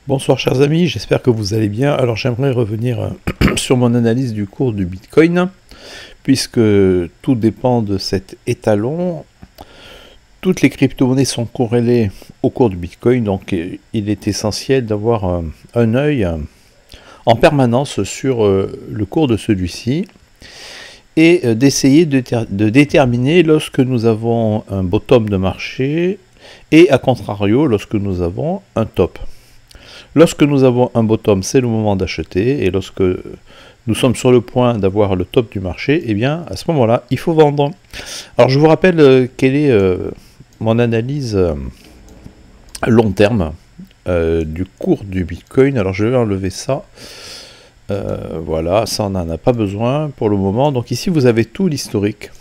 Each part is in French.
Bonsoir chers amis, j'espère que vous allez bien. Alors j'aimerais revenir sur mon analyse du cours du Bitcoin, puisque tout dépend de cet étalon. Toutes les crypto-monnaies sont corrélées au cours du Bitcoin, donc il est essentiel d'avoir un œil en permanence sur le cours de celui-ci et d'essayer de déterminer lorsque nous avons un bottom de marché et à contrario lorsque nous avons un top. Lorsque nous avons un bottom, c'est le moment d'acheter, et lorsque nous sommes sur le point d'avoir le top du marché, eh bien, à ce moment-là, il faut vendre. Alors, je vous rappelle quelle est mon analyse long terme du cours du Bitcoin. Alors, je vais enlever ça. Voilà, ça, on n'en a pas besoin pour le moment. Donc, ici, vous avez tout l'historique.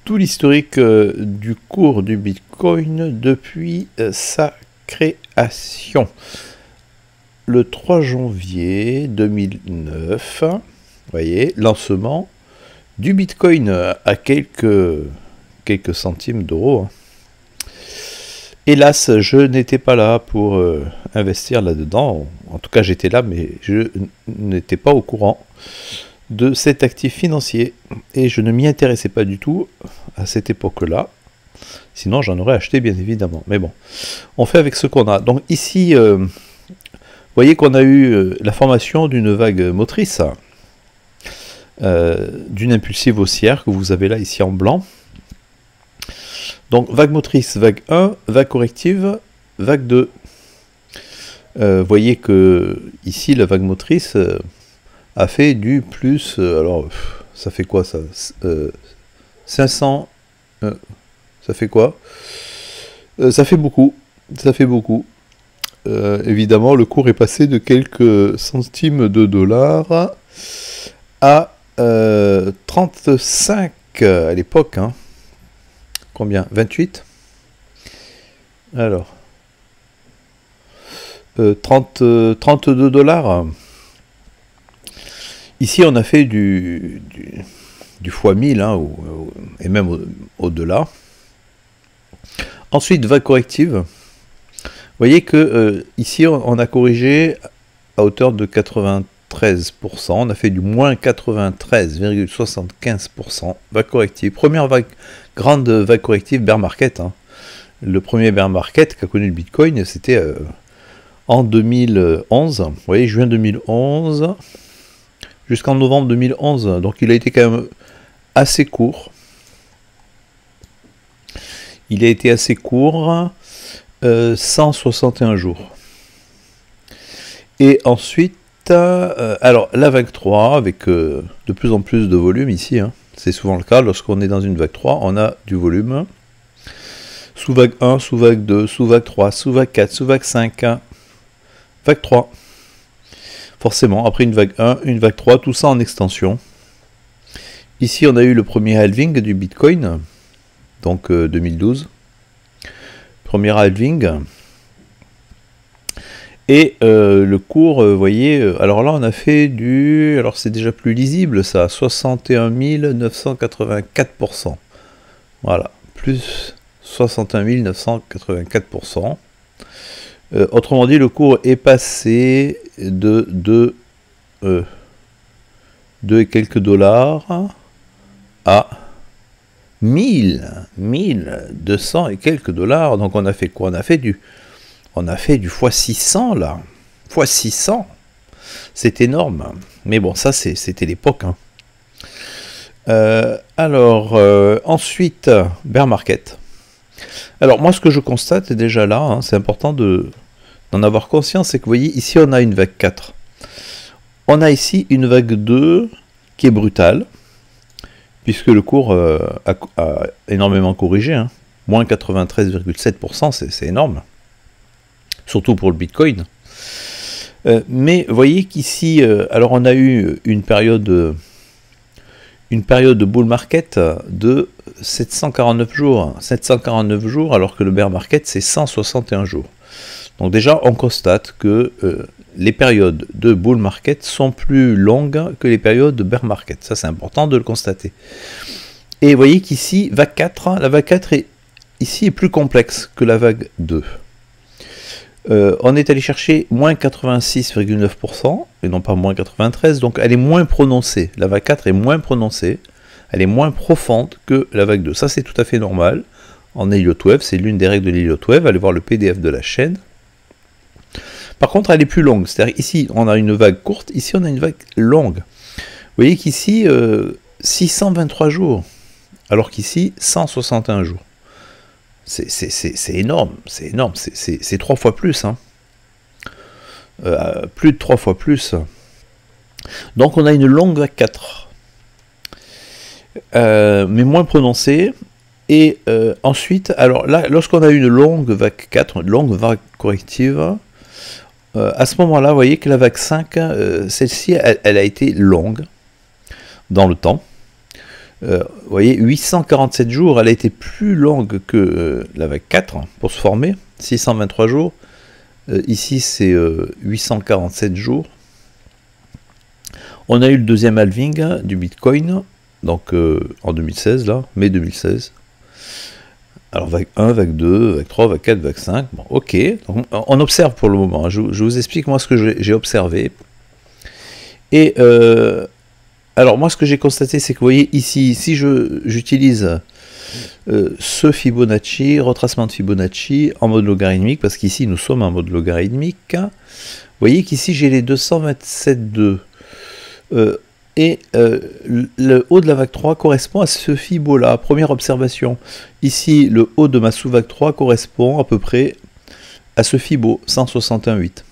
Tout l'historique du cours du Bitcoin depuis sa création. Le 3 janvier 2009, vous voyez, lancement du Bitcoin à quelques centimes d'euros. Hélas, je n'étais pas là pour investir là-dedans. En tout cas, j'étais là, mais je n'étais pas au courant de cet actif financier. Et je ne m'y intéressais pas du tout à cette époque-là. Sinon, j'en aurais acheté, bien évidemment. Mais bon, on fait avec ce qu'on a. Donc ici, vous voyez qu'on a eu la formation d'une vague motrice, d'une impulsive haussière que vous avez là, ici en blanc. Donc, vague motrice, vague 1, vague corrective, vague 2. Vous voyez que ici, la vague motrice a fait du plus... alors, ça fait quoi ça 500... ça fait quoi ça fait beaucoup. Ça fait beaucoup. Évidemment, le cours est passé de quelques centimes de dollars à 35 à l'époque. Hein. Combien 28. Alors, 32 dollars. Ici, on a fait du fois 1000, hein, et même au-delà. Ensuite, vague corrective. Vous voyez que ici, on a corrigé à hauteur de 93%. On a fait du moins 93,75%. Vague corrective. Première vague, grande vague corrective bear market. Hein. Le premier bear market qu'a connu le Bitcoin, c'était en 2011. Vous voyez, juin 2011 jusqu'en novembre 2011. Donc, il a été quand même assez court. Il a été assez court. 161 jours. Et ensuite, alors la vague 3, avec de plus en plus de volume ici, hein, c'est souvent le cas, lorsqu'on est dans une vague 3, on a du volume. Sous vague 1, sous vague 2, sous vague 3, sous vague 4, sous vague 5, vague 3. Forcément, après une vague 1, une vague 3, tout ça en extension. Ici, on a eu le premier halving du Bitcoin, donc 2012. Premier halving. Et le cours, vous voyez, alors là on a fait du... Alors c'est déjà plus lisible ça, 61 984%. Voilà, plus 61 984%. Autrement dit, le cours est passé de 2 et quelques dollars à 1200 et quelques dollars. Donc on a fait quoi? On a fait du x600 là. x600. C'est énorme. Mais bon, ça c'était l'époque. Hein. Ensuite, bear market. Alors moi ce que je constate déjà là, hein, c'est important d'en avoir conscience, c'est que vous voyez ici on a une vague 4. On a ici une vague 2 qui est brutale. Puisque le cours a énormément corrigé, hein. Moins 93,7%, c'est énorme. Surtout pour le Bitcoin. Mais vous voyez qu'ici, alors on a eu une période de bull market de 749 jours. 749 jours, alors que le bear market, c'est 161 jours. Donc déjà, on constate que les périodes de bull market sont plus longues que les périodes de bear market. Ça, c'est important de le constater. Et vous voyez qu'ici, vague 4, la vague 4 ici est plus complexe que la vague 2. On est allé chercher moins 86,9% et non pas moins 93%, donc elle est moins prononcée. La vague 4 est moins prononcée, elle est moins profonde que la vague 2. Ça, c'est tout à fait normal. En Elliott Wave, c'est l'une des règles de l'Elliott Wave. Allez voir le PDF de la chaîne. Par contre, elle est plus longue. C'est-à-dire ici, on a une vague courte, ici, on a une vague longue. Vous voyez qu'ici, 623 jours, alors qu'ici, 161 jours. C'est énorme, c'est 3 fois plus, hein. Plus de 3 fois plus. Donc on a une longue vague 4, mais moins prononcée. Et ensuite, alors là, lorsqu'on a une longue vague 4, une longue vague corrective, à ce moment-là, vous voyez que la vague 5, celle-ci, elle a été longue dans le temps. Vous voyez, 847 jours, elle a été plus longue que la vague 4 pour se former, 623 jours. Ici, c'est 847 jours. On a eu le deuxième halving du Bitcoin, donc en 2016, là, mai 2016. Alors, vague 1, vague 2, vague 3, vague 4, vague 5. Bon, ok, donc, on observe pour le moment. Je vous explique, moi, ce que j'ai observé. Et alors moi ce que j'ai constaté, c'est que vous voyez ici, si j'utilise ce Fibonacci, retracement de Fibonacci en mode logarithmique, parce qu'ici nous sommes en mode logarithmique, vous voyez qu'ici j'ai les 227,2 et le haut de la vague 3 correspond à ce Fibo là, première observation. Ici le haut de ma sous-vague 3 correspond à peu près à ce Fibo, 161,8.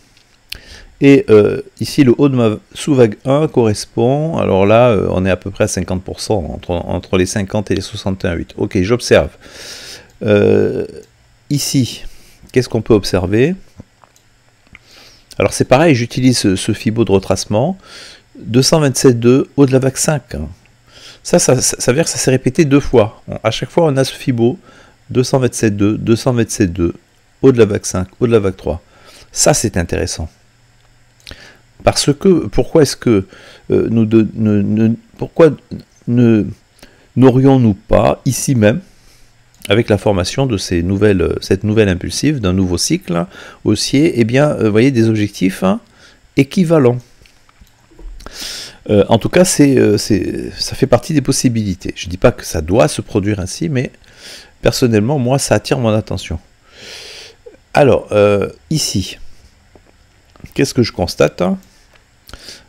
Et ici, le haut de ma sous-vague 1 correspond, alors là, on est à peu près à 50%, entre les 50 et les 61,8. Ok, j'observe. Ici, qu'est-ce qu'on peut observer? Alors c'est pareil, j'utilise ce Fibo de retracement, 227,2, haut de la vague 5. Ça veut dire que ça s'est répété 2 fois. À chaque fois, on a ce Fibo, 227,2, 227,2, haut de la vague 5, haut de la vague 3. Ça, c'est intéressant. Parce que, pourquoi est-ce que pourquoi n'aurions-nous pas, ici même, avec la formation de cette nouvelle impulsive, d'un nouveau cycle haussier, eh bien, vous voyez, des objectifs équivalents. En tout cas, ça fait partie des possibilités. Je ne dis pas que ça doit se produire ainsi, mais personnellement, moi, ça attire mon attention. Alors, ici, qu'est-ce que je constate?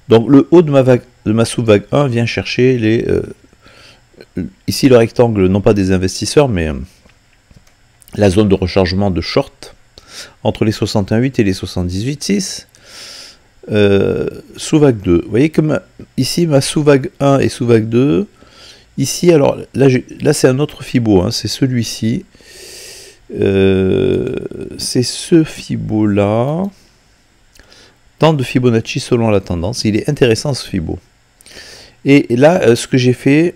Donc le haut de ma sous-vague 1 vient chercher ici le rectangle, non pas des investisseurs, mais la zone de rechargement de short entre les 61,8 et les 78,6. Sous-vague 2. Vous voyez que ici ma sous-vague 1 et sous-vague 2. Ici, alors là c'est un autre Fibo, hein, c'est celui-ci. C'est ce Fibo là. Temps de Fibonacci selon la tendance. Il est intéressant ce Fibo. Et là, ce que j'ai fait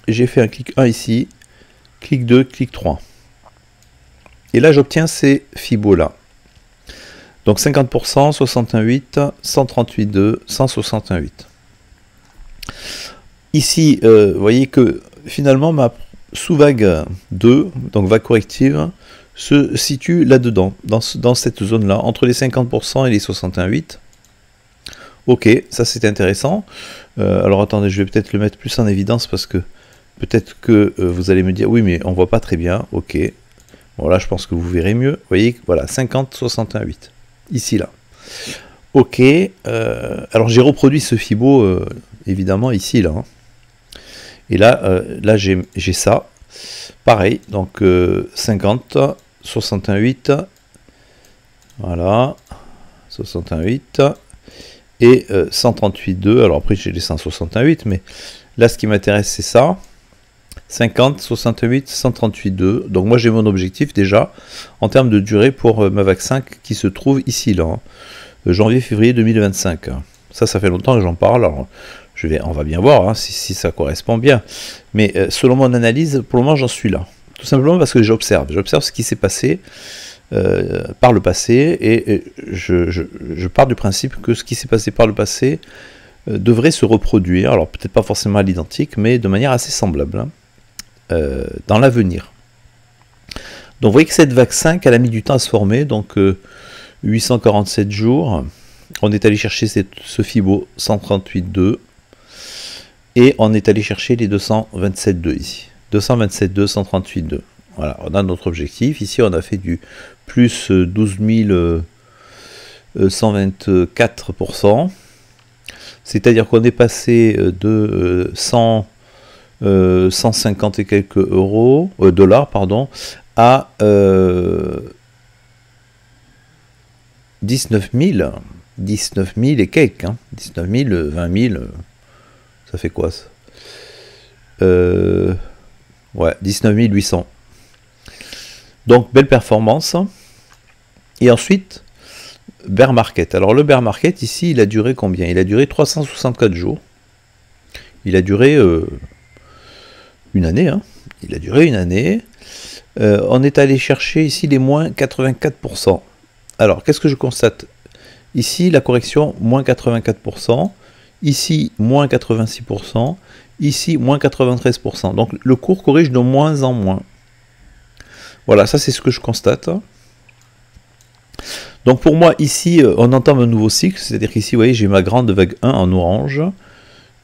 un clic 1 ici, clic 2, clic 3. Et là, j'obtiens ces Fibo là. Donc 50%, 68, 138,2, 161,8. Ici, vous voyez que finalement, ma sous-vague 2, donc vague corrective, se situe là-dedans, dans cette zone-là, entre les 50% et les 61,8. Ok, ça c'est intéressant. Alors attendez, je vais peut-être le mettre plus en évidence parce que peut-être que vous allez me dire, oui mais on voit pas très bien. Ok, bon là je pense que vous verrez mieux. Vous voyez, voilà, 50, 61,8. Ici, là. Ok, alors j'ai reproduit ce Fibo, évidemment, ici, là. Hein. Et là, là j'ai ça. Pareil, donc 50, 61,8, voilà, 61,8 et 138,2. Alors après j'ai les 168, mais là ce qui m'intéresse c'est ça, 50, 68, 138,2. Donc moi j'ai mon objectif déjà en termes de durée pour ma vague 5 qui se trouve ici là, hein, janvier-février 2025. Ça fait longtemps que j'en parle. Alors, on va bien voir hein, si ça correspond bien. Mais selon mon analyse, pour le moment j'en suis là. Tout simplement parce que j'observe ce qui s'est passé par le passé et je pars du principe que ce qui s'est passé par le passé devrait se reproduire, alors peut-être pas forcément à l'identique, mais de manière assez semblable hein, dans l'avenir. Donc vous voyez que cette vague 5, elle a mis du temps à se former, donc 847 jours. On est allé chercher ce Fibo 138,2 et on est allé chercher les 227,2 ici. 227,2, 138,2. Voilà, on a notre objectif. Ici, on a fait du plus 12 124%. C'est-à-dire qu'on est passé de 150 et quelques dollars, pardon, à 19 000 et quelques, hein. 19 000, 20 000, ça fait quoi ça? Ouais, 19 800. Donc, belle performance. Et ensuite, bear market. Alors, le bear market, ici, il a duré combien? Il a duré 364 jours. Il a duré une année, hein. Il a duré une année. On est allé chercher ici les moins 84%. Alors, qu'est-ce que je constate? Ici, la correction, moins 84%. Ici, moins 86%. Ici, moins 93%. Donc, le cours corrige de moins en moins. Voilà, ça, c'est ce que je constate. Donc, pour moi, ici, on entame un nouveau cycle. C'est-à-dire qu'ici, vous voyez, j'ai ma grande vague 1 en orange.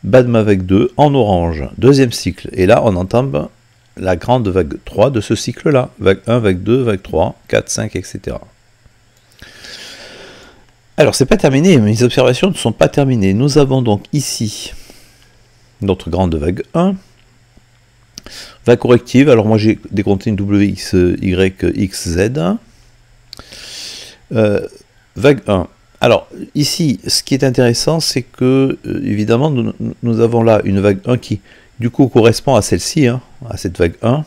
Bas de ma vague 2 en orange. Deuxième cycle. Et là, on entame la grande vague 3 de ce cycle-là. Vague 1, vague 2, vague 3, 4, 5, etc. Alors, c'est pas terminé, mes observations ne sont pas terminées. Nous avons donc ici notre grande vague 1. Vague corrective, alors moi j'ai décompté une WXYXZ. Vague 1. Alors, ici, ce qui est intéressant, c'est que, évidemment, nous avons là une vague 1 qui, du coup, correspond à celle-ci, hein, à cette vague 1,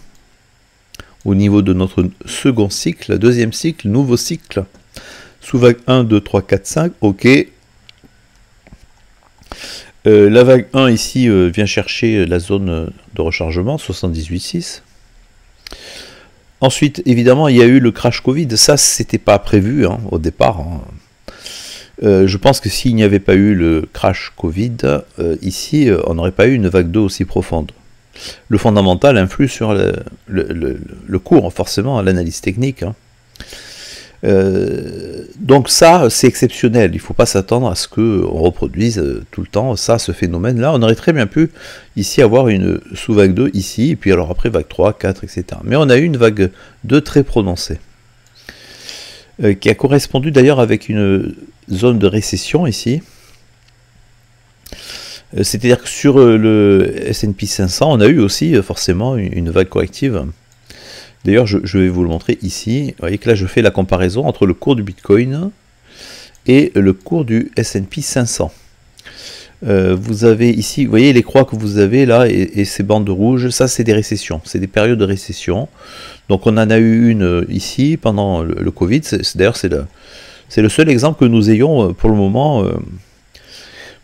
au niveau de notre second cycle, deuxième cycle, nouveau cycle. Sous vague 1, 2, 3, 4, 5, ok. La vague 1 ici vient chercher la zone de rechargement, 78,6. Ensuite, évidemment, il y a eu le crash Covid. Ça, c'était pas prévu hein, au départ. Hein. Je pense que s'il n'y avait pas eu le crash Covid, ici, on n'aurait pas eu une vague 2 aussi profonde. Le fondamental influe sur le cours, forcément, à l'analyse technique. Hein. Donc ça, c'est exceptionnel. Il ne faut pas s'attendre à ce qu'on reproduise tout le temps ça, ce phénomène-là. On aurait très bien pu ici avoir une sous-vague 2 ici, et puis alors après vague 3, 4, etc. Mais on a eu une vague 2 très prononcée, qui a correspondu d'ailleurs avec une zone de récession ici. C'est-à-dire que sur le S&P 500, on a eu aussi forcément une vague corrective. D'ailleurs, je vais vous le montrer ici. Vous voyez que là, je fais la comparaison entre le cours du Bitcoin et le cours du S&P 500. Vous avez ici, vous voyez les croix que vous avez là et ces bandes rouges, ça c'est des récessions, c'est des périodes de récession. Donc on en a eu une ici pendant le Covid. D'ailleurs, c'est le seul exemple que nous ayons pour le moment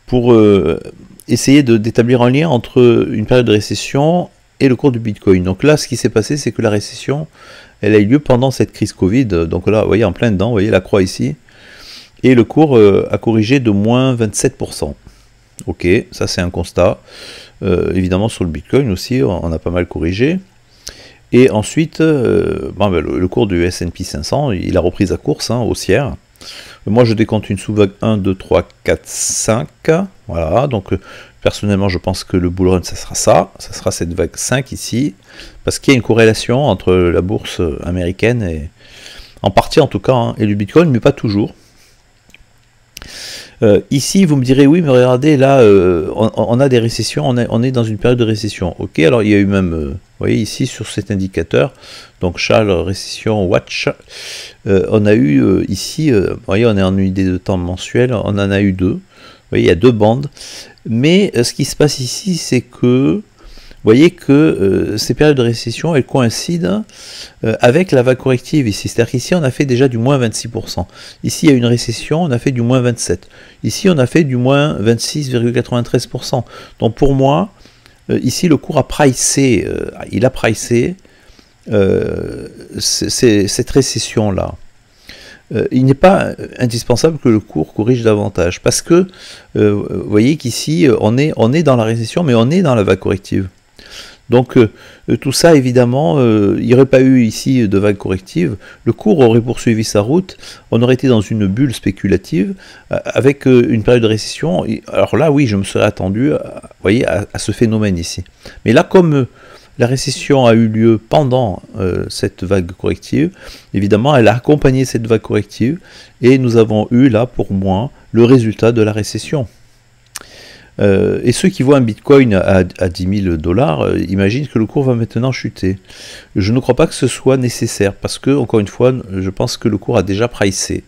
pour essayer d'établir un lien entre une période de récession et le cours du Bitcoin. Donc là, ce qui s'est passé, c'est que la récession, elle a eu lieu pendant cette crise Covid. Donc là, vous voyez, en plein dedans, vous voyez la croix ici. Et le cours a corrigé de moins 27%. Ok, ça c'est un constat. Évidemment, sur le Bitcoin aussi, on a pas mal corrigé. Et ensuite, le cours du S&P 500, il a repris sa course hein, haussière. Moi, je décompte une sous-vague 1, 2, 3, 4, 5. Voilà, donc personnellement, je pense que le bull run, ça sera cette vague 5 ici, parce qu'il y a une corrélation entre la bourse américaine, et en partie en tout cas, hein, et le Bitcoin, mais pas toujours. Ici, vous me direz, oui, mais regardez, là, on a des récessions, on est dans une période de récession. Ok, alors il y a eu même, vous voyez ici, sur cet indicateur, donc Charles Récession Watch, on a eu ici, vous voyez, on est en unité de temps mensuel, on en a eu 2. Vous voyez, il y a 2 bandes. Mais ce qui se passe ici, c'est que, vous voyez que ces périodes de récession, elles coïncident avec la vague corrective ici. C'est-à-dire qu'ici, on a fait déjà du moins 26%. Ici, il y a une récession, on a fait du moins 27%. Ici, on a fait du moins 26,93%. Donc pour moi, ici, le cours a pricé, il a pricé cette récession-là. Il n'est pas indispensable que le cours corrige davantage, parce que vous voyez qu'ici, on est dans la récession, mais on est dans la vague corrective. Donc tout ça, évidemment, il n'y aurait pas eu ici de vague corrective, le cours aurait poursuivi sa route, on aurait été dans une bulle spéculative, avec une période de récession. Alors là, oui, je me serais attendu voyez, à ce phénomène ici. Mais là, comme la récession a eu lieu pendant cette vague corrective, évidemment, elle a accompagné cette vague corrective, et nous avons eu là, pour moi, le résultat de la récession. Et ceux qui voient un bitcoin à 10 000 $, imaginent que le cours va maintenant chuter. Je ne crois pas que ce soit nécessaire, parce que, encore une fois, je pense que le cours a déjà pricé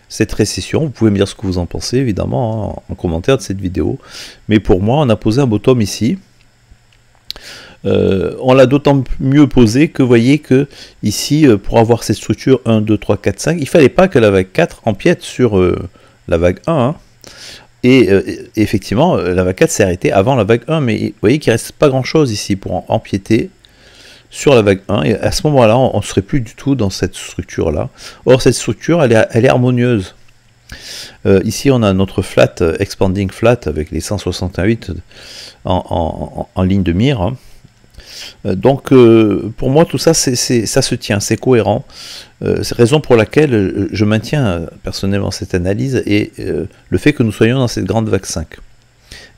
cette récession. Vous pouvez me dire ce que vous en pensez, évidemment, en commentaire de cette vidéo. Mais pour moi, on a posé un bottom ici. On l'a d'autant mieux posé que vous voyez que ici, pour avoir cette structure 1, 2, 3, 4, 5, il ne fallait pas que la vague 4 empiète sur la vague 1. Hein. Et effectivement, la vague 4 s'est arrêtée avant la vague 1, mais vous voyez qu'il ne reste pas grand-chose ici pour empiéter sur la vague 1, et à ce moment-là, on ne serait plus du tout dans cette structure-là. Or, cette structure, elle est harmonieuse. Ici, on a notre flat, expanding flat, avec les 168 en ligne de mire. Hein. Donc, pour moi, tout ça, ça se tient, c'est cohérent. C'est raison pour laquelle je maintiens personnellement cette analyse et le fait que nous soyons dans cette grande vague 5.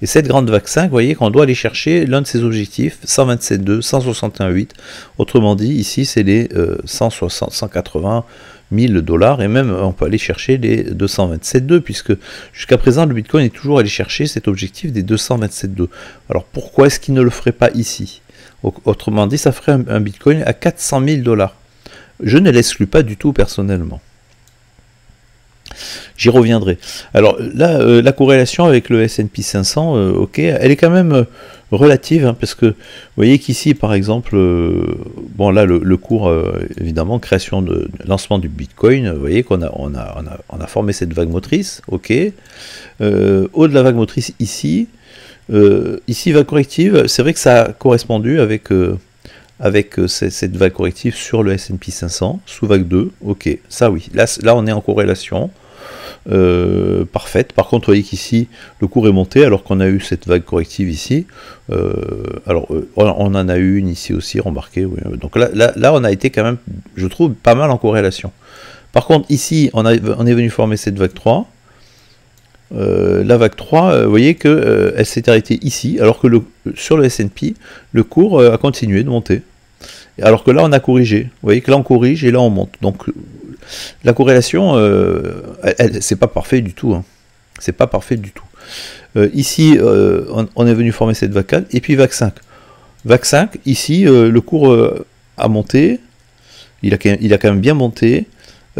Et cette grande vague 5, vous voyez qu'on doit aller chercher l'un de ses objectifs, 127,2, 161,8. Autrement dit, ici, c'est les 180 000 $, et même on peut aller chercher les 227,2, puisque jusqu'à présent, le Bitcoin est toujours allé chercher cet objectif des 227,2. Alors pourquoi est-ce qu'il ne le ferait pas ici? Autrement dit, ça ferait un Bitcoin à 400 000 $. Je ne l'exclus pas du tout personnellement. J'y reviendrai. Alors là, la corrélation avec le S&P 500, ok, elle est quand même relative, hein, parce que vous voyez qu'ici, par exemple, bon là, le cours, évidemment, création de lancement du Bitcoin, vous voyez qu'on a formé cette vague motrice, ok. Haut de la vague motrice ici, ici vague corrective, c'est vrai que ça a correspondu avec cette vague corrective sur le S&P 500, sous vague 2, ok, ça oui, là on est en corrélation parfaite. Par contre, vous voyez qu'ici, le cours est monté alors qu'on a eu cette vague corrective ici. Alors, on en a eu une ici aussi, remarquez. Oui. Donc là, on a été quand même, je trouve, pas mal en corrélation. Par contre, ici, on est venu former cette vague 3. La vague 3, vous voyez qu'elle s'est arrêtée ici, alors que sur le S&P, le cours a continué de monter. Alors que là, on a corrigé. Vous voyez que là, on corrige et là, on monte. Donc, la corrélation, c'est pas parfait du tout. Hein. C'est pas parfait du tout. Ici, on est venu former cette vague 4, et puis vague 5. Vague 5, ici, le cours a monté. Il a quand même bien monté.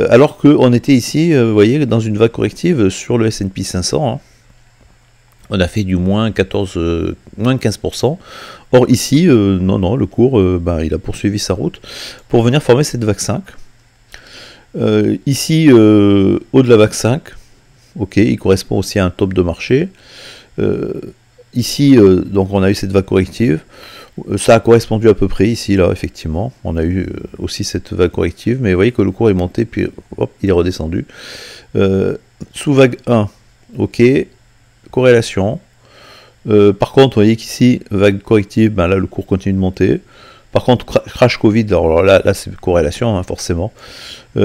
Alors qu'on était ici, vous voyez, dans une vague corrective sur le S&P 500. Hein. On a fait du moins 15%. Or ici, non, le cours, il a poursuivi sa route pour venir former cette vague 5. Ici, haut de la vague 5, ok, il correspond aussi à un top de marché. Ici, donc on a eu cette vague corrective. Ça a correspondu à peu près ici, là, effectivement. On a eu aussi cette vague corrective, mais vous voyez que le cours est monté, puis hop, il est redescendu. Sous vague 1, ok, corrélation. Par contre, vous voyez qu'ici, vague corrective, là, le cours continue de monter. Par contre, crash Covid, alors là c'est corrélation, hein, forcément.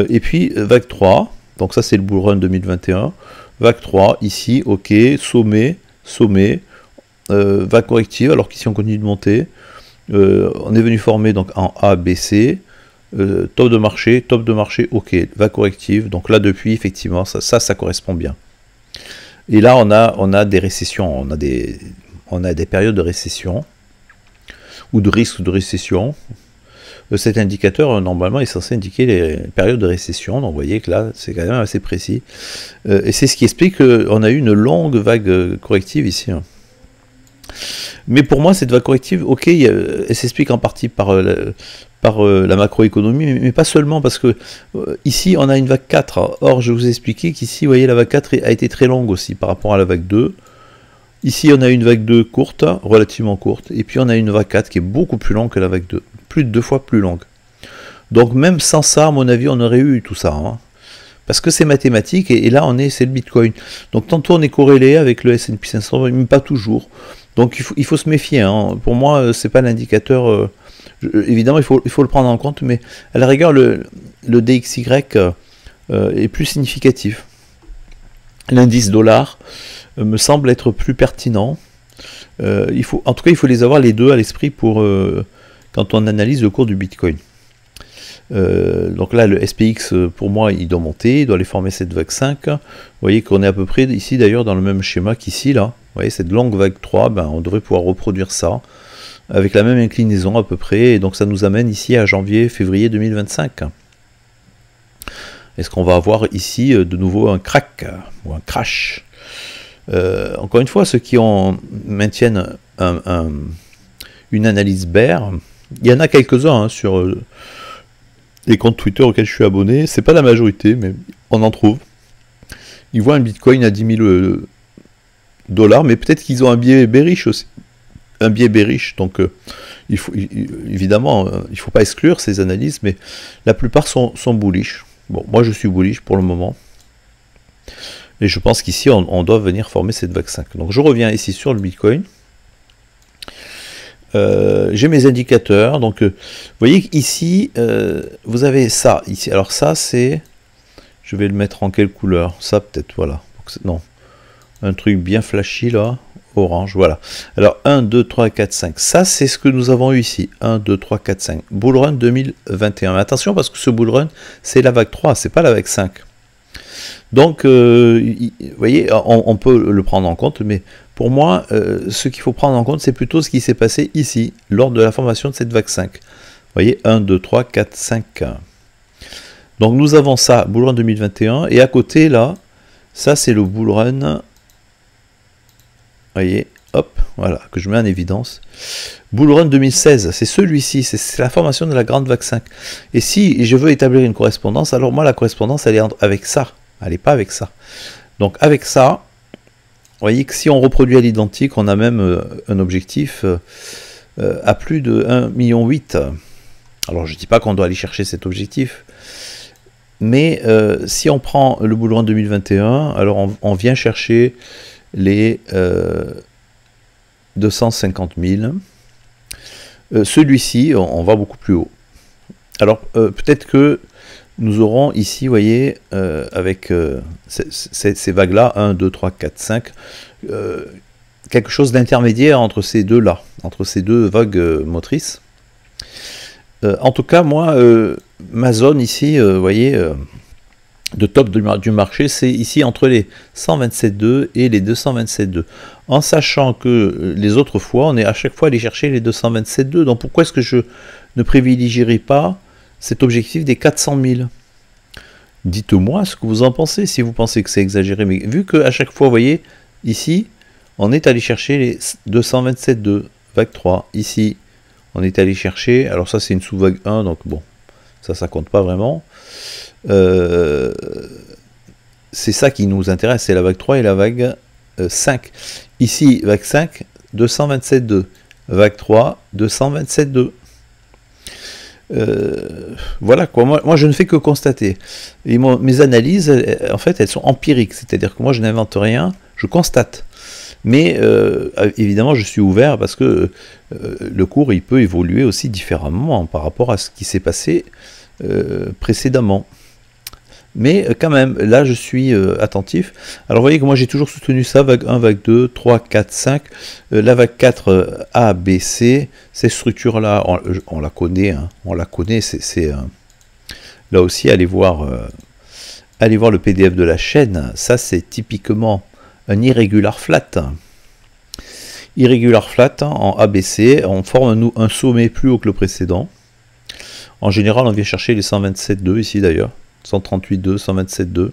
Et puis, vague 3, donc ça c'est le bull run 2021. Vague 3, ici, ok, sommet, vague corrective, alors qu'ici on continue de monter. On est venu former donc en A, B, C, top de marché, ok, vague corrective. Donc là, depuis, effectivement, ça correspond bien. Et là, on a des récessions, on a des périodes de récession, ou de risque de récession. Cet indicateur, normalement, est censé indiquer les périodes de récession. Donc, vous voyez que là, c'est quand même assez précis. Et c'est ce qui explique qu'on a eu une longue vague corrective ici. Hein. Mais pour moi, cette vague corrective, ok, elle s'explique en partie par la macroéconomie, mais pas seulement, parce que ici, on a une vague 4. Or, je vous ai expliqué qu'ici, vous voyez, la vague 4 a été très longue aussi par rapport à la vague 2. Ici, on a une vague 2 courte, relativement courte, et puis on a une vague 4 qui est beaucoup plus longue que la vague 2, plus de 2 fois plus longue. Donc même sans ça, à mon avis, on aurait eu tout ça. Hein. Parce que c'est mathématique, et là, c'est le Bitcoin. Donc tantôt on est corrélé avec le S&P 500, mais pas toujours. Donc il faut se méfier, hein. Pour moi, c'est pas l'indicateur. Évidemment, il faut le prendre en compte, mais à la rigueur, le DXY est plus significatif. L'indice dollar me semble être plus pertinent. En tout cas, il faut les avoir les deux à l'esprit pour quand on analyse le cours du Bitcoin. Donc là, le SPX, pour moi, il doit monter, il doit aller former cette vague 5. Vous voyez qu'on est à peu près ici, d'ailleurs, dans le même schéma qu'ici, là. Vous voyez, cette longue vague 3, ben, on devrait pouvoir reproduire ça, avec la même inclinaison à peu près, et donc ça nous amène ici à janvier-février 2025. Est-ce qu'on va avoir ici de nouveau un crack, ou un crash? Encore une fois, ceux qui maintiennent une analyse bear, il y en a quelques-uns sur les comptes Twitter auxquels je suis abonné, c'est pas la majorité, mais on en trouve. Ils voient un Bitcoin à 10 000 $, mais peut-être qu'ils ont un biais bearish aussi. Un biais bearish, donc évidemment, il ne faut pas exclure ces analyses, mais la plupart sont bullish. Bon, moi je suis bullish pour le moment. Et je pense qu'ici, on doit venir former cette vague 5. Donc je reviens ici sur le Bitcoin. J'ai mes indicateurs. Donc vous voyez qu'ici, vous avez ça. Ici. Alors ça, c'est... Je vais le mettre en quelle couleur? Ça peut-être, voilà. Non. Un truc bien flashy là. Orange, voilà. Alors 1, 2, 3, 4, 5. Ça, c'est ce que nous avons eu ici. 1, 2, 3, 4, 5. Bull Run 2021. Mais attention, parce que ce Bull Run, c'est la vague 3, c'est pas la vague 5. Donc, vous voyez, on peut le prendre en compte, mais pour moi, ce qu'il faut prendre en compte, c'est plutôt ce qui s'est passé ici, lors de la formation de cette vague 5. Vous voyez, 1, 2, 3, 4, 5. Donc, nous avons ça, Bull Run 2021, et à côté, là, ça, c'est le Bull Run... Vous voyez, hop, voilà, que je mets en évidence. Bull Run 2016, c'est celui-ci, c'est la formation de la grande vague 5. Et si je veux établir une correspondance, alors moi la correspondance elle est avec ça, elle n'est pas avec ça. Donc avec ça, vous voyez que si on reproduit à l'identique, on a même un objectif à plus de 1,8 million. Alors je ne dis pas qu'on doit aller chercher cet objectif, mais si on prend le Bull Run 2021, alors on vient chercher les 250 000. Celui-ci, on va beaucoup plus haut. Alors, peut-être que nous aurons ici, vous voyez, avec ces vagues-là, 1, 2, 3, 4, 5, quelque chose d'intermédiaire entre ces deux-là, entre ces deux vagues motrices. En tout cas, moi, ma zone ici, vous voyez... de top du marché, c'est ici entre les 127,2 et les 227,2. En sachant que les autres fois, on est à chaque fois allé chercher les 227,2. Donc pourquoi est-ce que je ne privilégierai pas cet objectif des 400 000? Dites-moi ce que vous en pensez, si vous pensez que c'est exagéré. Mais vu qu'à chaque fois, vous voyez, ici, on est allé chercher les 227,2, vague 3. Ici, on est allé chercher, alors ça c'est une sous-vague 1, donc bon, ça compte pas vraiment. C'est ça qui nous intéresse, c'est la vague 3 et la vague 5. Ici, vague 5, 227,2. Vague 3, 227,2. Voilà quoi, moi je ne fais que constater. Et mes analyses, en fait, elles sont empiriques, c'est-à-dire que moi je n'invente rien, je constate. Mais évidemment, je suis ouvert parce que le cours, il peut évoluer aussi différemment par rapport à ce qui s'est passé précédemment. Mais quand même, là je suis attentif. Alors vous voyez que moi j'ai toujours soutenu ça, vague 1, vague 2, 3, 4, 5. La vague 4, A, B, C. Ces structures-là, on la connaît. Hein, on la connaît. Là aussi, allez voir le PDF de la chaîne. Ça c'est typiquement un irregular flat. Irregular flat en ABC. On forme un sommet plus haut que le précédent. En général, on vient chercher les 127,2 ici d'ailleurs. 138,2, 127,2.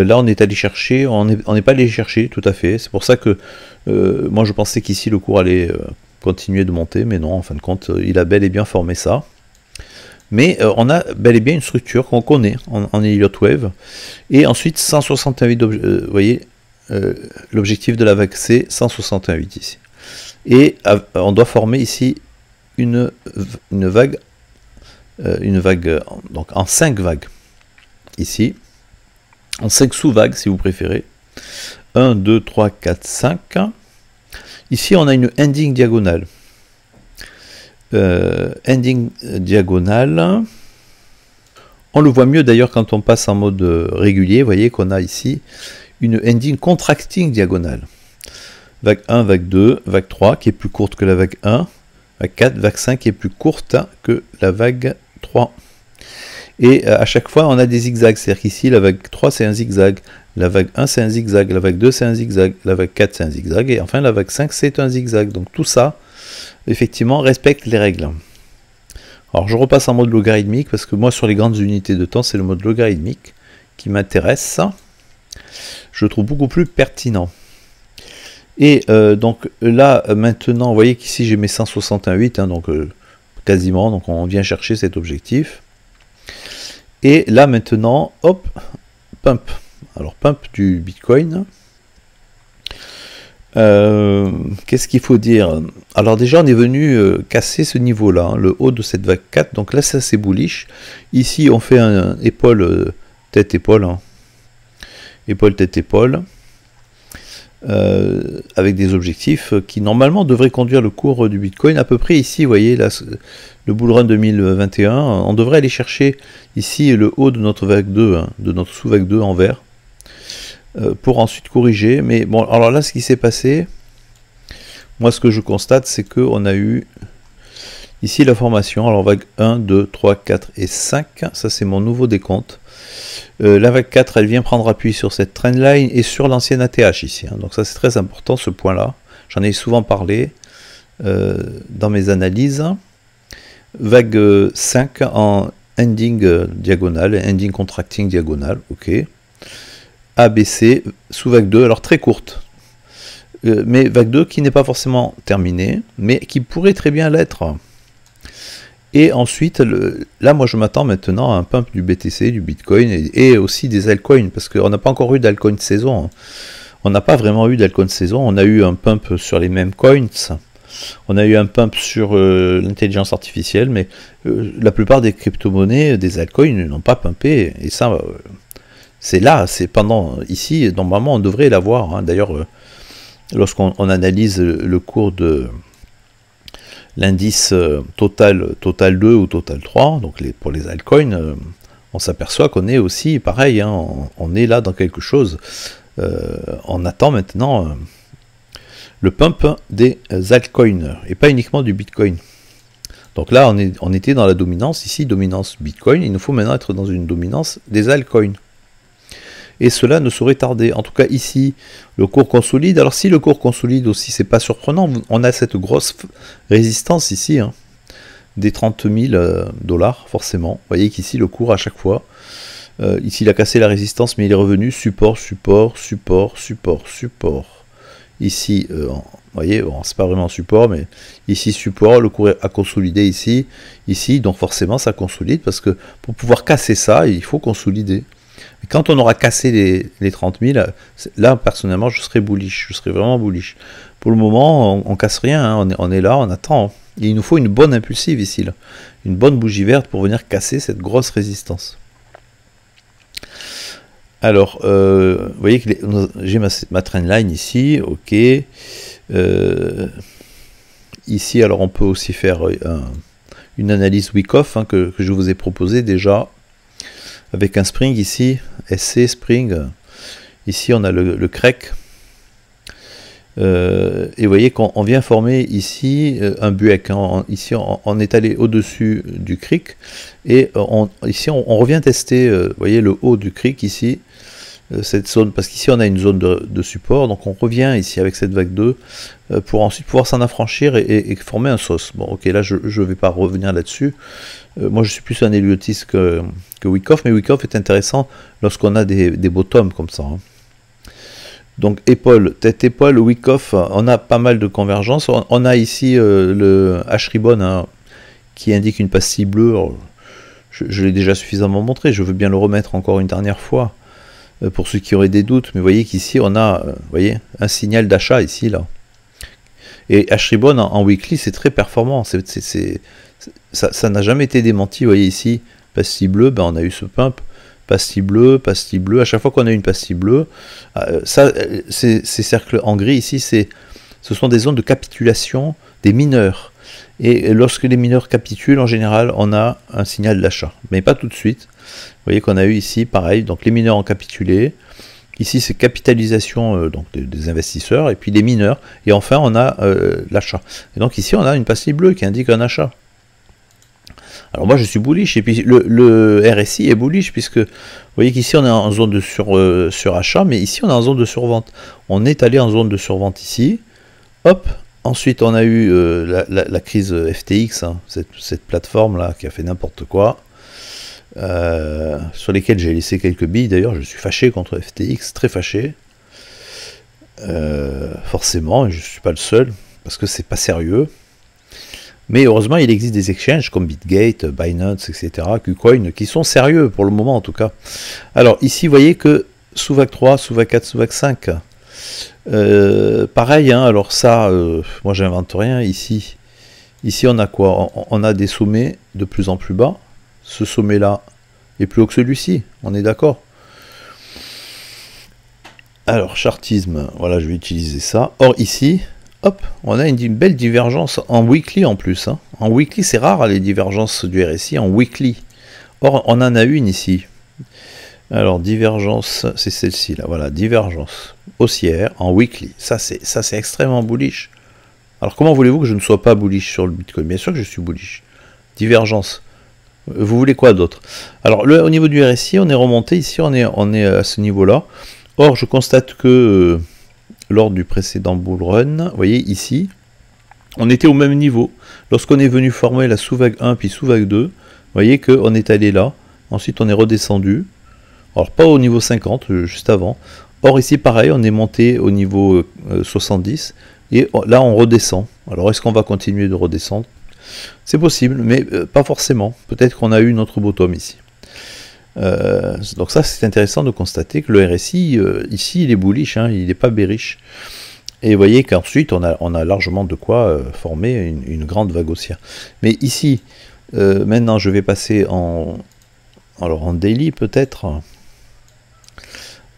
Là, on est allé chercher, on n'est pas allé chercher, tout à fait. C'est pour ça que moi, je pensais qu'ici, le cours allait continuer de monter, mais non, en fin de compte, il a bel et bien formé ça. Mais on a bel et bien une structure qu'on connaît en Elliott Wave. Et ensuite, 168, vous voyez, l'objectif de la vague C, 168 ici. Et on doit former ici une vague donc en 5 vagues ici, en 5 sous-vagues si vous préférez, 1, 2, 3, 4, 5, Ici, on a une ending diagonale. Ending diagonale. On le voit mieux d'ailleurs quand on passe en mode régulier. Vous voyez qu'on a ici une ending contracting diagonale. Vague 1, vague 2, vague 3 qui est plus courte que la vague 1. Vague 4, vague 5 qui est plus courte que la vague 3. Et à chaque fois, on a des zigzags. C'est-à-dire qu'ici, la vague 3, c'est un zigzag. La vague 1, c'est un zigzag. La vague 2, c'est un zigzag. La vague 4, c'est un zigzag. Et enfin, la vague 5, c'est un zigzag. Donc tout ça, effectivement, respecte les règles. Alors, je repasse en mode logarithmique, parce que moi, sur les grandes unités de temps, c'est le mode logarithmique qui m'intéresse. Je le trouve beaucoup plus pertinent. Et donc là, maintenant, vous voyez qu'ici, j'ai mes 168, hein, donc quasiment. Donc, on vient chercher cet objectif. Et là, maintenant, hop, pump. Alors, pump du Bitcoin. Qu'est-ce qu'il faut dire? Alors déjà, on est venu casser ce niveau-là, hein, le haut de cette vague 4. Donc là, ça c'est bullish. Ici, on fait un épaule, tête-épaule. Hein. Épaule, tête-épaule. Avec des objectifs qui normalement devraient conduire le cours du Bitcoin à peu près ici. Vous voyez, là, le bull run 2021, on devrait aller chercher ici le haut de notre vague 2, hein, de notre sous-vague 2 en vert. Pour ensuite corriger, mais bon, alors là, ce qui s'est passé, moi, ce que je constate, c'est qu'on a eu ici la formation, alors vague 1, 2, 3, 4 et 5, ça c'est mon nouveau décompte. La vague 4, elle vient prendre appui sur cette trendline et sur l'ancienne ATH ici, hein. Donc ça c'est très important, ce point-là, j'en ai souvent parlé dans mes analyses. Vague 5 en ending diagonale, ending contracting diagonale, ok. ABC sous vague 2, alors très courte, mais vague 2 qui n'est pas forcément terminée, mais qui pourrait très bien l'être. Et ensuite, là moi je m'attends maintenant à un pump du BTC, du Bitcoin et aussi des altcoins, parce qu'on n'a pas encore eu d'altcoin de saison. Hein. On n'a pas vraiment eu d'altcoin de saison, on a eu un pump sur les mêmes coins, on a eu un pump sur l'intelligence artificielle, mais la plupart des crypto-monnaies, des altcoins n'ont pas pumpé, et ça... c'est là, c'est pendant, ici, normalement on devrait l'avoir, hein. D'ailleurs, lorsqu'on analyse le cours de l'indice total 2 ou total 3, donc pour les altcoins, on s'aperçoit qu'on est aussi pareil, hein, on est là dans quelque chose, on attend maintenant le pump des altcoins, et pas uniquement du Bitcoin. Donc là, on était dans la dominance, ici, dominance Bitcoin, il nous faut maintenant être dans une dominance des altcoins. Et cela ne saurait tarder. En tout cas, ici, le cours consolide. Alors, si le cours consolide aussi, c'est pas surprenant. On a cette grosse résistance ici, hein, des 30 000 $, forcément. Vous voyez qu'ici, le cours, à chaque fois, ici, il a cassé la résistance, mais il est revenu support, support, support, support, support. Ici, vous voyez, bon, c'est pas vraiment support, mais ici, support, le cours a consolidé ici, ici. Donc, forcément, ça consolide, parce que pour pouvoir casser ça, il faut consolider. Et quand on aura cassé les 30 000, là, personnellement, je serai bullish. Je serai vraiment bullish. Pour le moment, on casse rien. Hein, on est là, on attend. Et il nous faut une bonne impulsive ici. Là. Une bonne bougie verte pour venir casser cette grosse résistance. Alors, vous voyez que j'ai ma trendline ici. OK. Ici, alors, on peut aussi faire une analyse Wyckoff, hein, que je vous ai proposé déjà. Avec un spring ici, SC spring, ici on a le CREC, et vous voyez qu'on vient former ici un buec, hein. Ici on est allé au-dessus du cric, et ici on revient tester, vous voyez le haut du cric ici, cette zone, parce qu'ici on a une zone de support, donc on revient ici avec cette vague 2, pour ensuite pouvoir s'en affranchir et former un sauce. Bon ok, là je ne vais pas revenir là-dessus. Moi je suis plus un héliotiste que Wyckoff, mais Wyckoff est intéressant lorsqu'on a des bottoms comme ça. Hein. Donc épaule, tête épaule, Wyckoff, on a pas mal de convergence. On a ici le H-ribbon, hein, qui indique une pastille bleue. Alors, je l'ai déjà suffisamment montré, je veux bien le remettre encore une dernière fois, pour ceux qui auraient des doutes, mais vous voyez qu'ici on a voyez, un signal d'achat ici, là. Et H-ribbon en weekly, c'est très performant, ça n'a jamais été démenti, vous voyez ici, pastille bleue, ben on a eu ce pump, pastille bleue, à chaque fois qu'on a une pastille bleue, ça, ces cercles en gris ici, ce sont des zones de capitulation des mineurs. Et lorsque les mineurs capitulent, en général, on a un signal d'achat. Mais pas tout de suite. Vous voyez qu'on a eu ici, pareil, donc les mineurs ont capitulé. Ici, c'est capitalisation donc des investisseurs, et puis les mineurs. Et enfin, on a l'achat. Et donc ici, on a une pastille bleue qui indique un achat. Alors moi, je suis bullish. Et puis le RSI est bullish, puisque vous voyez qu'ici, on est en zone de surachat, mais ici, on est en zone de survente. On est allé en zone de survente ici. Hop. Ensuite, on a eu la crise FTX, hein, cette plateforme-là qui a fait n'importe quoi. Sur lesquels j'ai laissé quelques billes. D'ailleurs, je suis fâché contre FTX, très fâché. Forcément, et je ne suis pas le seul, parce que c'est pas sérieux. Mais heureusement, il existe des exchanges comme Bitgate, Binance, etc., KuCoin, qui sont sérieux pour le moment en tout cas. Alors ici, vous voyez que sous vague 3, sous vague 4, sous vague 5, pareil, hein, alors ça, moi j'invente rien ici. Ici, on a quoi? On a des sommets de plus en plus bas. Ce sommet-là est plus haut que celui-ci, on est d'accord. Alors, chartisme, voilà, je vais utiliser ça. Or, ici, hop, on a une belle divergence en weekly en plus. Hein. En weekly, c'est rare les divergences du RSI en weekly. Or, on en a une ici. Alors, divergence, c'est celle-ci, là, voilà, divergence haussière en weekly. Ça, c'est extrêmement bullish. Alors, comment voulez-vous que je ne sois pas bullish sur le Bitcoin? Bien sûr que je suis bullish. Divergence. Vous voulez quoi d'autre? Alors, au niveau du RSI, on est remonté. Ici, on est à ce niveau-là. Or, je constate que lors du précédent bull run, vous voyez ici, on était au même niveau. Lorsqu'on est venu former la sous-vague 1 puis sous-vague 2, vous voyez qu'on est allé là. Ensuite, on est redescendu. Alors, pas au niveau 50, juste avant. Or, ici, pareil, on est monté au niveau 70. Et là, on redescend. Alors, est-ce qu'on va continuer de redescendre? C'est possible, mais pas forcément. Peut-être qu'on a eu notre bottom ici. Donc ça, c'est intéressant de constater que le RSI, ici, il est bullish, hein, il n'est pas bearish. Et vous voyez qu'ensuite, on a largement de quoi former une grande vague haussière. Mais ici, maintenant, je vais passer en daily peut-être.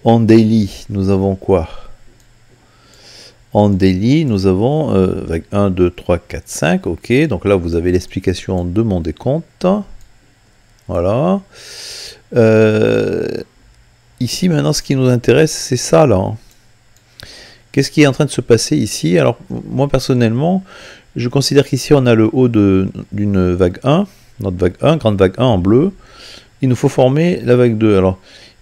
En daily, nous avons quoi? En daily, nous avons vague 1, 2, 3, 4, 5, ok, donc là vous avez l'explication de mon décompte, voilà. Ici maintenant ce qui nous intéresse c'est ça là. Hein. Qu'est-ce qui est en train de se passer ici? Alors moi personnellement, je considère qu'ici on a le haut d'une vague 1, notre vague 1, grande vague 1 en bleu, il nous faut former la vague 2, alors...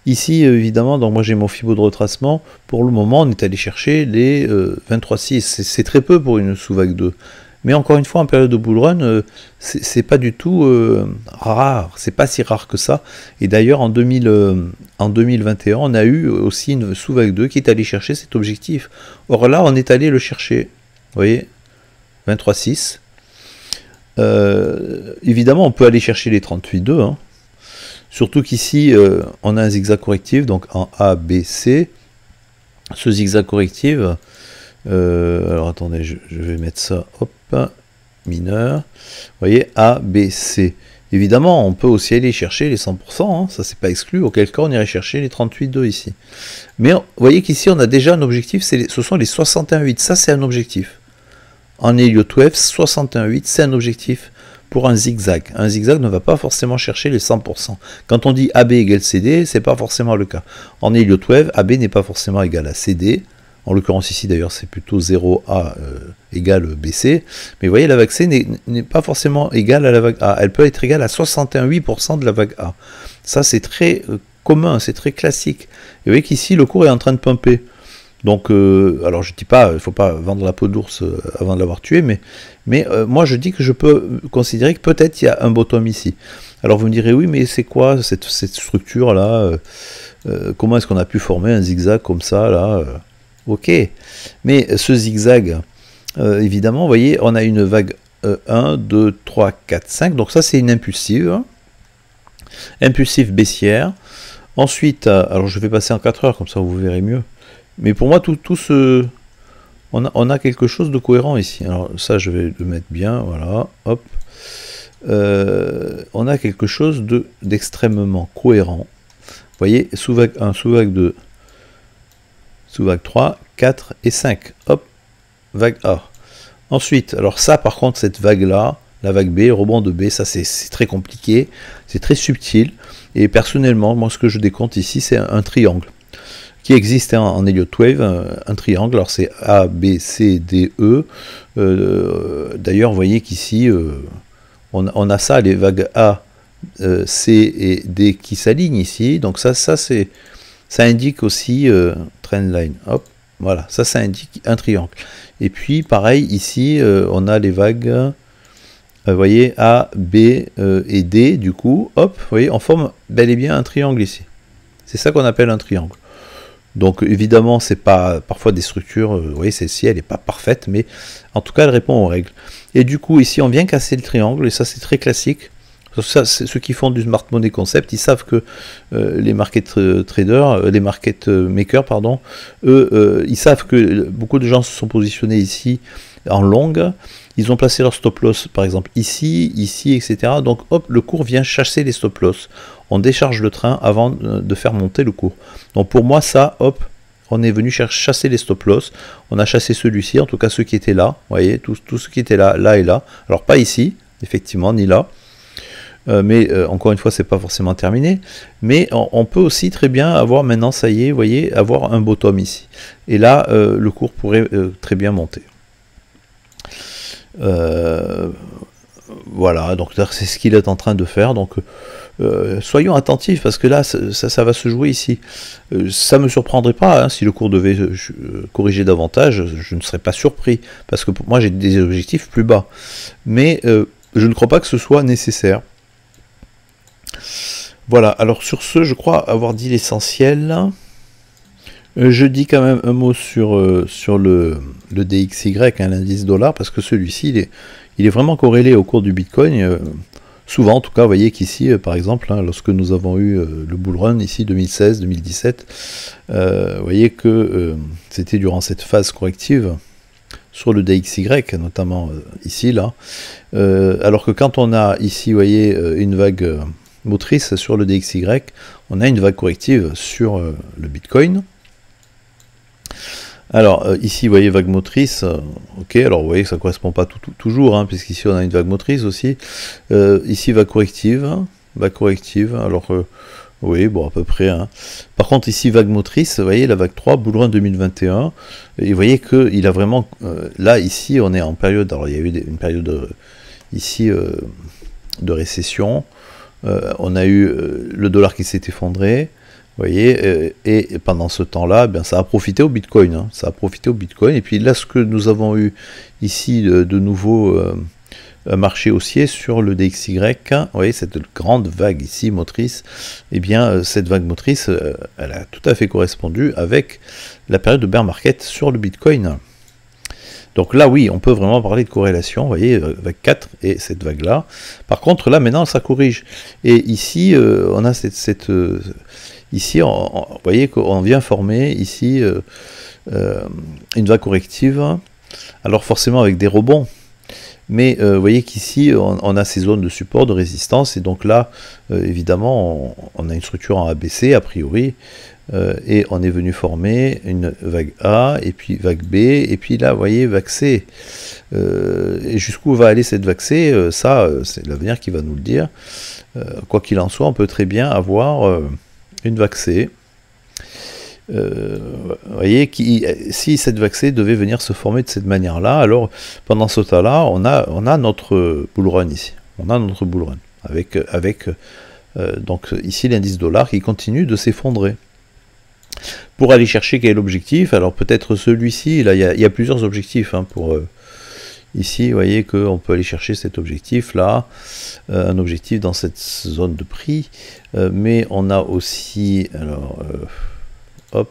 Ici, évidemment, donc moi j'ai mon Fibo de retracement. Pour le moment, on est allé chercher les 23,6. C'est très peu pour une sous-vague 2. Mais encore une fois, en période de bull run, c'est pas du tout rare. C'est pas si rare que ça. Et d'ailleurs, en 2021, on a eu aussi une sous-vague 2 qui est allée chercher cet objectif. Or là, on est allé le chercher. Vous voyez, 23,6. Évidemment, on peut aller chercher les 38,2. Hein. Surtout qu'ici, on a un zigzag correctif, donc en A, B, C. Ce zigzag correctif, alors attendez, je vais mettre ça, hop, mineur. Vous voyez, A, B, C. Évidemment, on peut aussi aller chercher les 100%, hein, ça c'est pas exclu, auquel cas on irait chercher les 38,2 ici. Mais vous voyez qu'ici, on a déjà un objectif, ce sont les 61,8, ça c'est un objectif. En Elliott Wave, 61,8, c'est un objectif. Pour un zigzag. Un zigzag ne va pas forcément chercher les 100%. Quand on dit AB égale CD, c'est pas forcément le cas. En Elliott Wave, AB n'est pas forcément égal à CD. En l'occurrence ici d'ailleurs c'est plutôt 0A égale BC. Mais vous voyez la vague C n'est pas forcément égale à la vague A. Elle peut être égale à 61,8% de la vague A. Ça c'est très commun, c'est très classique. Et vous voyez qu'ici le cours est en train de pumper. Donc, alors je ne dis pas, il ne faut pas vendre la peau d'ours avant de l'avoir tué, mais moi je dis que je peux considérer que peut-être il y a un bottom ici. Alors vous me direz, oui, mais c'est quoi cette structure-là comment est-ce qu'on a pu former un zigzag comme ça, là ok, mais ce zigzag, évidemment, vous voyez, on a une vague 1, 2, 3, 4, 5, donc ça c'est une impulsive, hein. Impulsive baissière. Ensuite, alors je vais passer en 4 heures, comme ça vous verrez mieux. Mais pour moi, on a quelque chose de cohérent ici. Alors ça, je vais le mettre bien, voilà, hop. On a quelque chose d'extrêmement cohérent. Vous voyez, sous vague 1, sous vague 2, sous vague 3, 4 et 5. Hop. vague A. Ensuite, alors ça par contre, cette vague-là, la vague B, rebond de B, ça c'est très compliqué, c'est très subtil. Et personnellement, moi ce que je décompte ici, c'est un triangle qui existe en Elliott Wave, un triangle. Alors c'est A, B, C, D, E. D'ailleurs, vous voyez qu'ici, on a ça, les vagues A, C et D qui s'alignent ici. Donc ça indique aussi trendline. Hop, voilà, ça indique un triangle. Et puis pareil ici, on a les vagues, vous voyez, A, B et D. Du coup, hop, vous voyez, on forme bel et bien un triangle ici. C'est ça qu'on appelle un triangle. Donc évidemment, c'est pas parfois des structures, vous voyez, celle-ci, elle n'est pas parfaite, mais en tout cas, elle répond aux règles. Et du coup, ici, on vient casser le triangle, et ça, c'est très classique. Ça, ceux qui font du smart money concept, ils savent que les market traders, les market makers, pardon, eux, ils savent que beaucoup de gens se sont positionnés ici en longue. Ils ont placé leur stop loss, par exemple, ici, ici, etc. Donc, hop, le cours vient chasser les stop loss. On décharge le train avant de faire monter le cours. Donc, pour moi, ça, hop, on est venu chasser les stop loss. On a chassé celui-ci, en tout cas ceux qui étaient là. Vous voyez, tous ceux qui étaient là, là et là. Alors, pas ici, effectivement, ni là. Mais encore une fois, c'est pas forcément terminé. Mais on peut aussi très bien avoir maintenant, ça y est, vous voyez, avoir un bottom ici. Et là, le cours pourrait très bien monter. Voilà, donc c'est ce qu'il est en train de faire. Donc soyons attentifs parce que là ça va se jouer ici. Ça me surprendrait pas hein, si le cours devait corriger davantage, je ne serais pas surpris parce que pour moi j'ai des objectifs plus bas, mais je ne crois pas que ce soit nécessaire. Voilà, alors sur ce je crois avoir dit l'essentiel. Je dis quand même un mot sur le DXY, hein, l'indice dollar, parce que celui-ci, il est vraiment corrélé au cours du Bitcoin. Souvent, en tout cas, vous voyez qu'ici, par exemple, hein, lorsque nous avons eu le bull run, ici, 2016-2017, vous voyez que c'était durant cette phase corrective, sur le DXY, notamment ici, là, alors que quand on a ici, vous voyez, une vague motrice sur le DXY, on a une vague corrective sur le Bitcoin. Alors ici vous voyez vague motrice, ok, alors vous voyez que ça ne correspond pas toujours, hein, puisqu'ici on a une vague motrice aussi, ici vague corrective, alors oui, bon à peu près, hein. Par contre ici vague motrice, vous voyez la vague 3, bull run 2021, et vous voyez qu'il a vraiment, là ici on est en période, alors il y a eu une période ici de récession, on a eu le dollar qui s'est effondré. Vous voyez, et pendant ce temps-là, ben, ça a profité au Bitcoin. Hein, ça a profité au Bitcoin. Et puis là, ce que nous avons eu ici de nouveau, un marché haussier sur le DXY, vous voyez, cette grande vague ici, motrice, eh bien, cette vague motrice, elle a tout à fait correspondu avec la période de bear market sur le Bitcoin. Donc là, oui, on peut vraiment parler de corrélation, vous voyez, vague 4 et cette vague-là. Par contre, là, maintenant, ça corrige. Et ici, on a ici, vous voyez qu'on vient former ici une vague corrective, alors forcément avec des rebonds, mais vous voyez qu'ici on a ces zones de support, de résistance, et donc là, évidemment, on a une structure en ABC a priori, et on est venu former une vague A, et puis vague B, et puis là, vous voyez, vague C. Et jusqu'où va aller cette vague C, ça, c'est l'avenir qui va nous le dire. Quoi qu'il en soit, on peut très bien avoir une vague C. Vous voyez, si cette vague C devait venir se former de cette manière-là, alors pendant ce temps-là, on a notre bull run ici. On a notre bull run avec donc ici l'indice dollar qui continue de s'effondrer. Pour aller chercher quel est l'objectif, alors peut-être celui-ci, là il y a plusieurs objectifs hein, pour ici, vous voyez qu'on peut aller chercher cet objectif-là, un objectif dans cette zone de prix, mais on a aussi, alors, hop,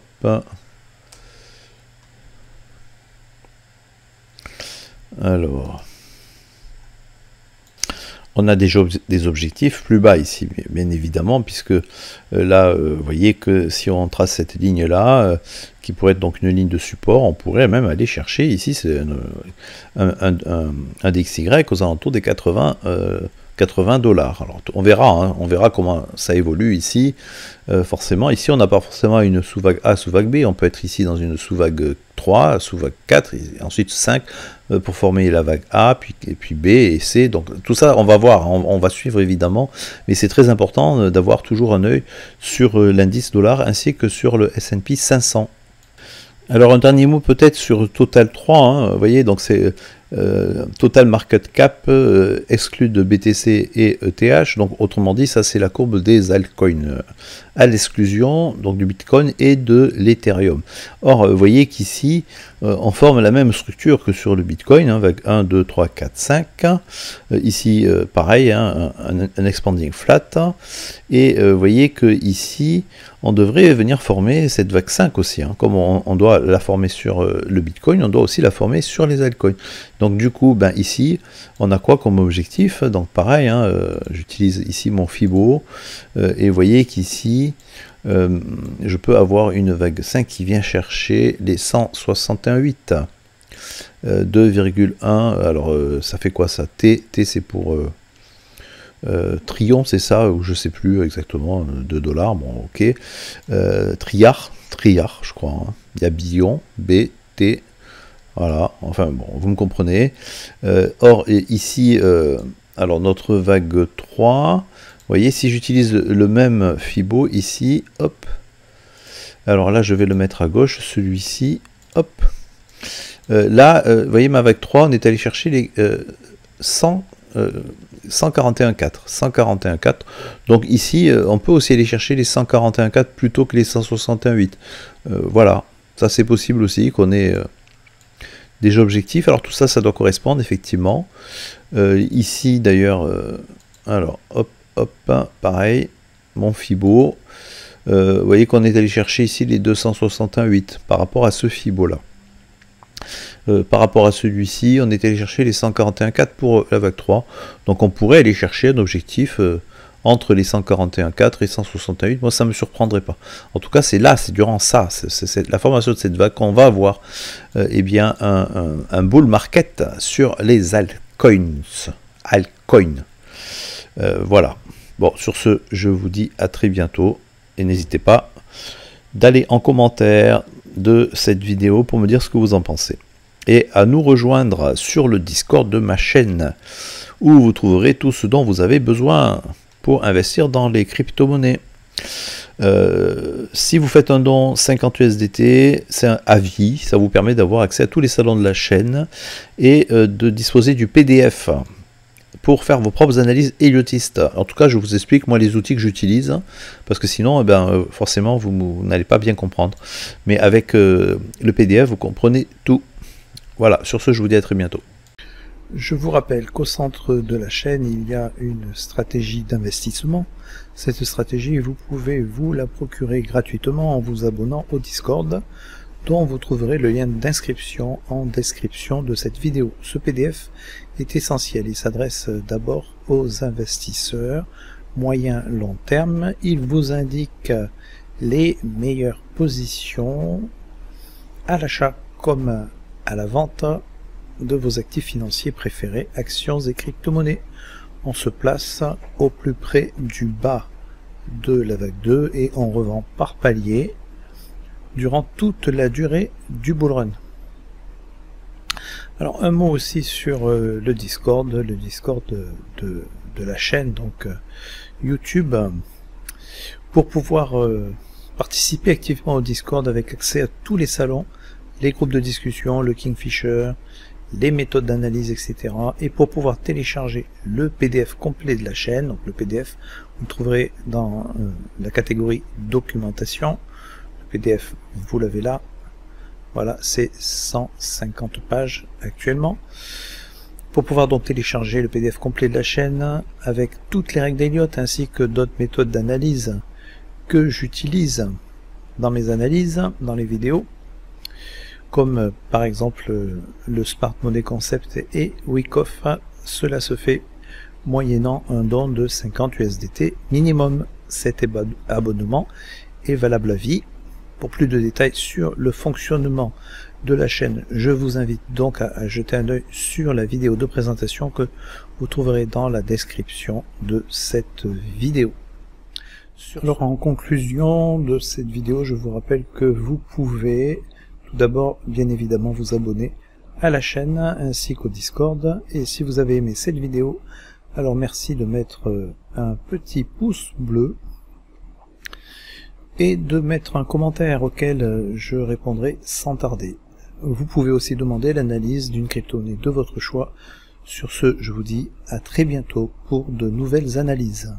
alors, on a des objectifs plus bas ici, bien évidemment, puisque là, vous voyez que si on trace cette ligne-là, qui pourrait être donc une ligne de support, on pourrait même aller chercher, ici, c'est un DXY aux alentours des 80 $. Alors, on verra comment ça évolue ici. Forcément, ici, on n'a pas forcément une sous-vague A, sous-vague B, on peut être ici dans une sous-vague 3 sous vague 4, et ensuite 5 pour former la vague A, puis B et C. Donc tout ça, on va voir, on va suivre évidemment, mais c'est très important d'avoir toujours un œil sur l'indice dollar ainsi que sur le S&P 500. Alors un dernier mot peut-être sur Total 3, hein, vous voyez, donc c'est Total Market Cap exclu de BTC et ETH, donc autrement dit, ça c'est la courbe des altcoins, à l'exclusion donc du Bitcoin et de l'Ethereum. Or, vous voyez qu'ici, on forme la même structure que sur le Bitcoin, hein, vague 1, 2, 3, 4, 5, ici pareil, hein, un expanding flat, et vous voyez que ici, on devrait venir former cette vague 5 aussi, hein. Comme on doit la former sur le Bitcoin, on doit aussi la former sur les altcoins. Donc du coup, ben, ici, on a quoi comme objectif? Donc pareil, hein, j'utilise ici mon Fibo, et vous voyez qu'ici, je peux avoir une vague 5 qui vient chercher les 168. 2,1, alors ça fait quoi ça? T c'est pour... Trion, c'est ça, ou je sais plus exactement, 2 $, bon ok. Triard, je crois, hein. Il y a Billion, B, T, voilà, enfin bon, vous me comprenez. Or, ici, alors notre vague 3, vous voyez, si j'utilise le même Fibo ici, hop, alors là je vais le mettre à gauche, celui-ci, hop, là, vous voyez ma vague 3, on est allé chercher les 141,4. Donc ici, on peut aussi aller chercher les 141,4 plutôt que les 168. Voilà, ça c'est possible aussi qu'on ait des objectifs. Alors tout ça, ça doit correspondre effectivement. Ici d'ailleurs, alors hop, hop, pareil, mon Fibo. Vous voyez qu'on est allé chercher ici les 268 par rapport à ce Fibo là. Par rapport à celui-ci, on est allé chercher les 141,4 pour la vague 3. Donc on pourrait aller chercher un objectif entre les 141,4 et 168. Moi, ça ne me surprendrait pas. En tout cas, c'est là, c'est durant ça, c'est la formation de cette vague qu'on va avoir eh bien, un bull market sur les altcoins. Voilà. Bon, sur ce, je vous dis à très bientôt. Et n'hésitez pas d'aller en commentaire de cette vidéo pour me dire ce que vous en pensez. Et à nous rejoindre sur le Discord de ma chaîne, où vous trouverez tout ce dont vous avez besoin pour investir dans les crypto-monnaies. Si vous faites un don 50 USDT, c'est un avis, ça vous permet d'avoir accès à tous les salons de la chaîne et de disposer du PDF pour faire vos propres analyses héliotistes. En tout cas, je vous explique moi les outils que j'utilise, parce que sinon, forcément, vous n'allez pas bien comprendre. Mais avec le PDF, vous comprenez tout. Voilà, sur ce, je vous dis à très bientôt. Je vous rappelle qu'au centre de la chaîne, il y a une stratégie d'investissement. Cette stratégie, vous pouvez vous la procurer gratuitement en vous abonnant au Discord, dont vous trouverez le lien d'inscription en description de cette vidéo. Ce PDF est essentiel. Il s'adresse d'abord aux investisseurs moyen-long terme. Il vous indique les meilleures positions à l'achat comme à la vente de vos actifs financiers préférés, actions et crypto-monnaies. On se place au plus près du bas de la vague 2 et on revend par palier durant toute la durée du bull run. Alors un mot aussi sur le Discord de la chaîne, donc YouTube, pour pouvoir participer activement au Discord avec accès à tous les salons, les groupes de discussion, le Kingfisher, les méthodes d'analyse, etc. Et pour pouvoir télécharger le PDF complet de la chaîne, donc le PDF, vous le trouverez dans la catégorie documentation. Le PDF, vous l'avez là. Voilà, c'est 150 pages actuellement. Pour pouvoir donc télécharger le PDF complet de la chaîne avec toutes les règles d'Elliott ainsi que d'autres méthodes d'analyse que j'utilise dans mes analyses, dans les vidéos, comme par exemple le Smart Money Concept et Wyckoff. Cela se fait moyennant un don de 50 USDT minimum. Cet abonnement est valable à vie. Pour plus de détails sur le fonctionnement de la chaîne, je vous invite donc à jeter un œil sur la vidéo de présentation que vous trouverez dans la description de cette vidéo. Alors en conclusion de cette vidéo, je vous rappelle que vous pouvez Tout d'abord, bien évidemment, vous abonner à la chaîne ainsi qu'au Discord. Et si vous avez aimé cette vidéo, alors merci de mettre un petit pouce bleu et de mettre un commentaire auquel je répondrai sans tarder. Vous pouvez aussi demander l'analyse d'une crypto-monnaie de votre choix. Sur ce, je vous dis à très bientôt pour de nouvelles analyses.